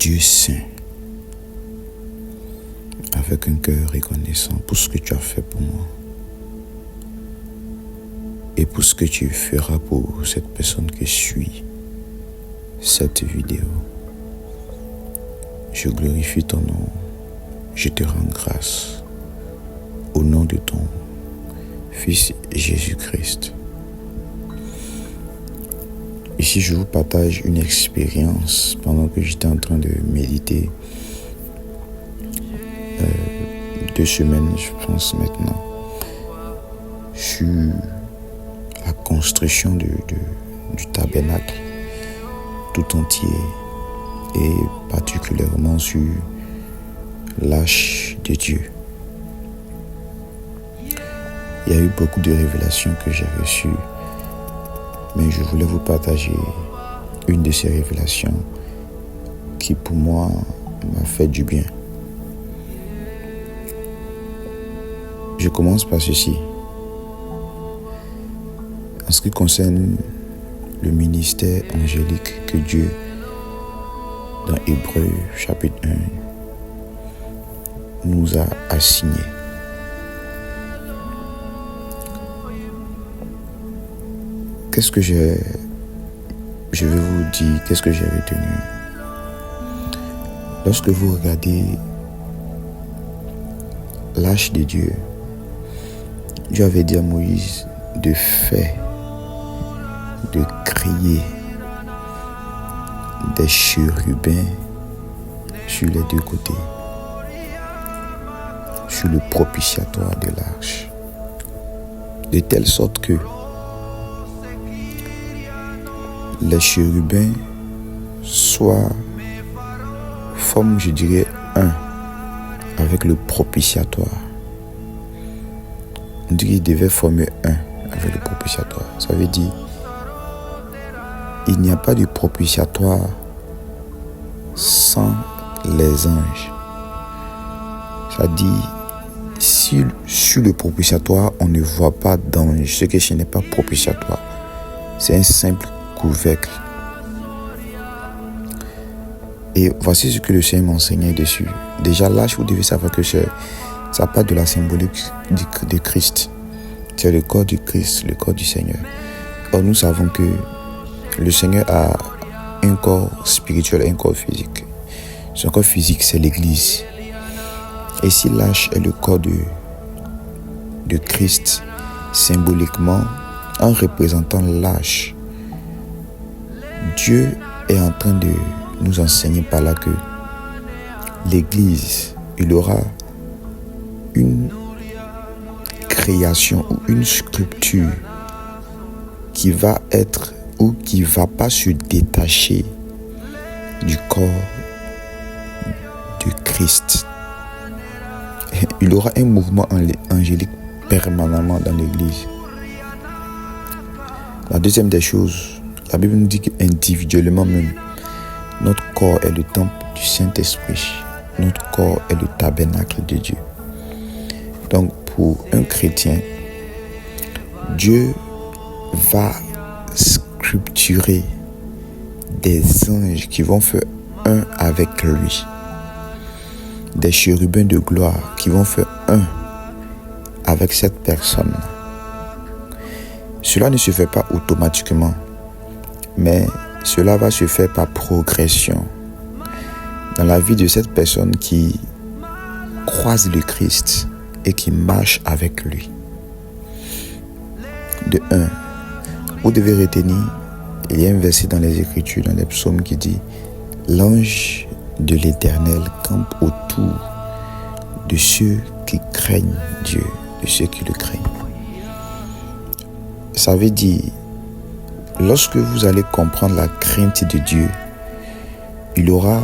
Dieu saint, avec un cœur reconnaissant pour ce que tu as fait pour moi et pour ce que tu feras pour cette personne qui suit cette vidéo. Je glorifie ton nom, je te rends grâce au nom de ton Fils Jésus-Christ. Ici, je vous partage une expérience pendant que j'étais en train de méditer. 2 semaines, je pense maintenant, sur la construction du tabernacle tout entier et particulièrement sur l'arche de Dieu. Il y a eu beaucoup de révélations que j'ai reçues, mais je voulais vous partager une de ces révélations qui pour moi m'a fait du bien. Je commence par ceci. En ce qui concerne le ministère angélique que Dieu, dans Hébreux chapitre 1, nous a assigné. Qu'est-ce que je vais vous dire, qu'est-ce que j'ai retenu? Lorsque vous regardez l'arche de Dieu, Dieu avait dit à Moïse de faire, de créer des chérubins sur les 2 côtés, sur le propitiatoire de l'arche, de telle sorte que les chérubins forment, je dirais, un avec le propitiatoire. On dit qu'ils devaient former un avec le propitiatoire. Ça veut dire il n'y a pas de propitiatoire sans les anges. Ça dit si sur le propitiatoire on ne voit pas d'ange, ce que ce n'est pas propitiatoire, c'est un simple couvercle. Et voici ce que le Seigneur m'enseignait dessus. Déjà là, vous devez savoir que ça part de la symbolique de Christ. C'est le corps du Christ, le corps du Seigneur. Or, nous savons que le Seigneur a un corps spirituel et un corps physique. Son corps physique, c'est l'Église. Et si l'arche est le corps de Christ, symboliquement, en représentant l'arche, Dieu est en train de nous enseigner par là que l'Église, il aura une création ou une sculpture qui va être ou qui va pas se détacher du corps de Christ. Il aura un mouvement angélique permanemment dans l'Église. La deuxième des choses, la Bible nous dit qu'individuellement même, notre corps est le temple du Saint-Esprit. Notre corps est le tabernacle de Dieu. Donc, pour un chrétien, Dieu va sculpturer des anges qui vont faire un avec lui. Des chérubins de gloire qui vont faire un avec cette personne. Cela ne se fait pas automatiquement, mais cela va se faire par progression dans la vie de cette personne qui croise le Christ et qui marche avec lui. De 1, vous devez retenir, il y a un verset dans les Écritures, dans les psaumes qui dit « L'ange de l'Éternel campe autour de ceux qui craignent Dieu, de ceux qui le craignent. » Ça veut dire, lorsque vous allez comprendre la crainte de Dieu, il y aura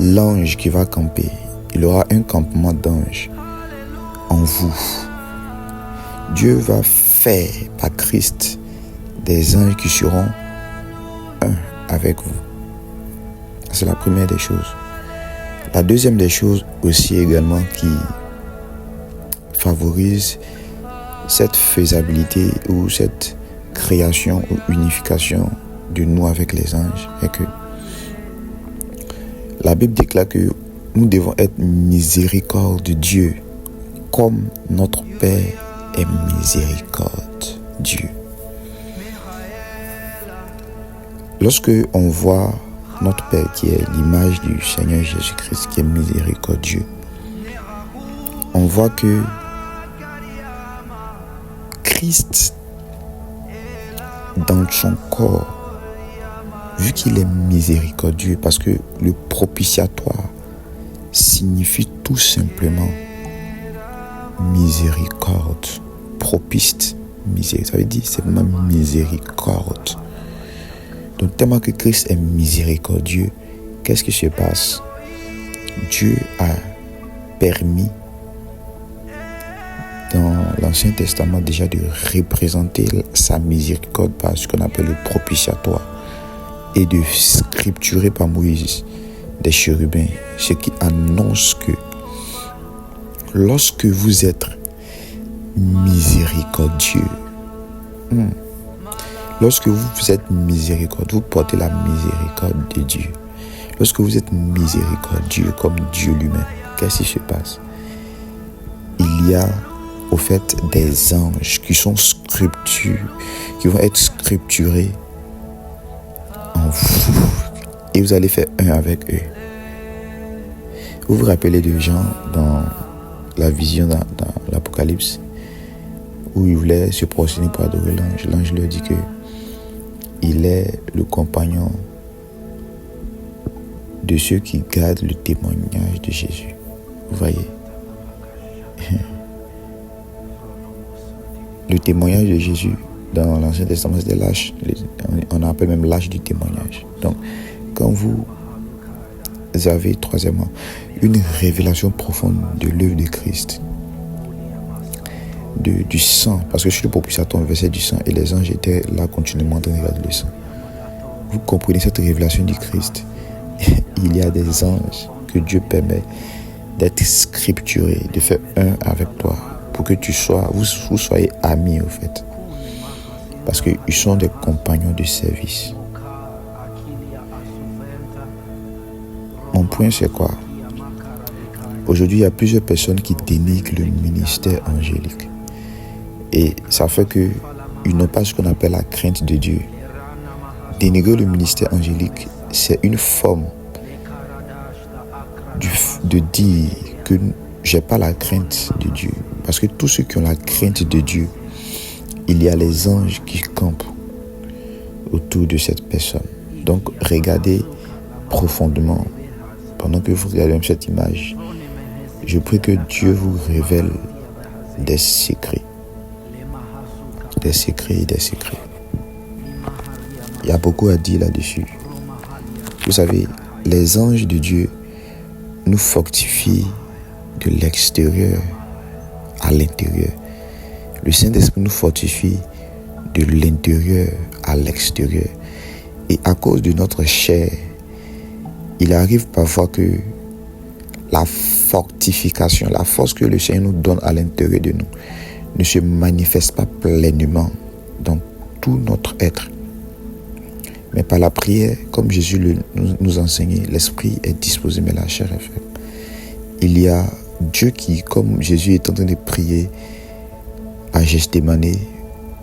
l'ange qui va camper. Il y aura un campement d'anges en vous. Dieu va faire par Christ des anges qui seront un avec vous. C'est la première des choses. La deuxième des choses aussi également qui favorise cette faisabilité ou cette création ou unification de nous avec les anges est que La Bible déclare que nous devons être miséricordieux comme notre Père est miséricordieux. Lorsque on voit notre Père qui est l'image du Seigneur Jésus-Christ qui est miséricordieux, on voit que Christ dans son corps, vu qu'il est miséricordieux, parce que le propitiatoire signifie tout simplement miséricorde, propice, miséricorde, ça veut dire simplement miséricorde. Donc tellement que Christ est miséricordieux, qu'est-ce qui se passe? Dieu a permis dans l'Ancien Testament déjà de représenter sa miséricorde par ce qu'on appelle le propitiatoire et de scripturer par Moïse des chérubins, ce qui annonce que lorsque vous êtes miséricordieux, lorsque vous êtes miséricordieux, vous portez la miséricorde de Dieu. Lorsque vous êtes miséricordieux comme Dieu lui-même, qu'est-ce qui se passe? Il y a au fait des anges qui sont scripturés, qui vont être scripturés en vous, et vous allez faire un avec eux. Vous vous rappelez de Jean dans la vision dans l'Apocalypse où il voulait se prosterner pour adorer l'ange. L'ange lui dit que il est le compagnon de ceux qui gardent le témoignage de Jésus. Vous voyez? Le témoignage de Jésus dans l'Ancien Testament, c'est l'âge. On appelle même l'âge du témoignage. Donc, quand vous avez, troisièmement, une révélation profonde de l'œuvre de Christ, du sang, parce que sur le propitiatoire, on versait du sang et les anges étaient là continuellement en train de regarder le sang. Vous comprenez cette révélation du Christ? Il y a des anges que Dieu permet d'être scripturés, de faire un avec toi, pour que vous soyez amis au fait. Parce qu'ils sont des compagnons de service. Mon point c'est quoi? Aujourd'hui, il y a plusieurs personnes qui dénigrent le ministère angélique. Et ça fait qu'ils n'ont pas ce qu'on appelle la crainte de Dieu. Dénigrer le ministère angélique, c'est une forme de dire que j'ai pas la crainte de Dieu. Parce que tous ceux qui ont la crainte de Dieu, il y a les anges qui campent autour de cette personne. Donc regardez profondément. Pendant que vous regardez cette image, je prie que Dieu vous révèle des secrets. Des secrets. Il y a beaucoup à dire là-dessus. Vous savez, les anges de Dieu nous fortifient de l'extérieur à l'intérieur. Le Saint-Esprit nous fortifie de l'intérieur à l'extérieur. Et à cause de notre chair, il arrive parfois que la fortification, la force que le Seigneur nous donne à l'intérieur de nous ne se manifeste pas pleinement dans tout notre être. Mais par la prière, comme Jésus nous enseignait, l'esprit est disposé, mais la chair est faible. Il y a Dieu qui, comme Jésus est en train de prier à Gethsémane,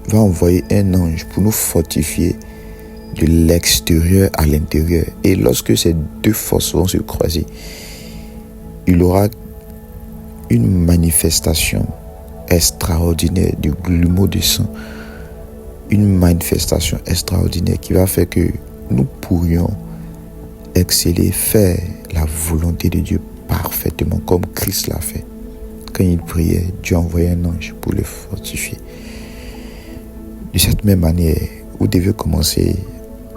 va envoyer un ange pour nous fortifier de l'extérieur à l'intérieur. Et lorsque ces deux forces vont se croiser, il y aura une manifestation extraordinaire du grumeau de sang. Une manifestation extraordinaire qui va faire que nous pourrions exceller, faire la volonté de Dieu parfaitement comme Christ l'a fait. Quand il priait, Dieu envoyait un ange pour le fortifier. De cette même manière, vous devez commencer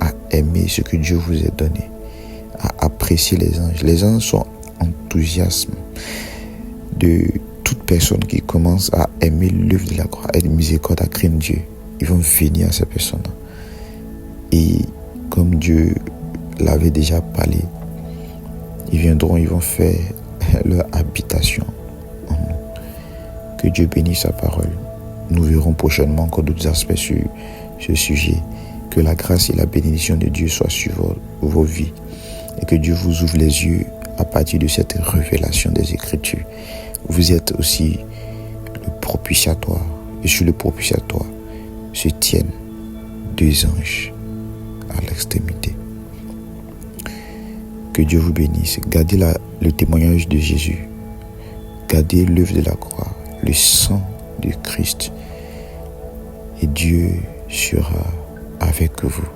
à aimer ce que Dieu vous a donné, à apprécier les anges. Les anges sont enthousiastes de toute personne qui commence à aimer l'œuvre de la croix et de miséricorde, à craindre Dieu. Ils vont venir à ces personnes. Et comme Dieu l'avait déjà parlé, ils viendront, ils vont faire leur habitation en nous. Que Dieu bénisse sa parole. Nous verrons prochainement encore d'autres aspects sur ce sujet. Que la grâce et la bénédiction de Dieu soient sur vos vies. et que Dieu vous ouvre les yeux à partir de cette révélation des Écritures. Vous êtes aussi le propitiatoire, et sur le propitiatoire se tiennent 2 anges à l'extrémité. Que Dieu vous bénisse. Gardez le témoignage de Jésus. Gardez l'œuvre de la croix, le sang de Christ. Et Dieu sera avec vous.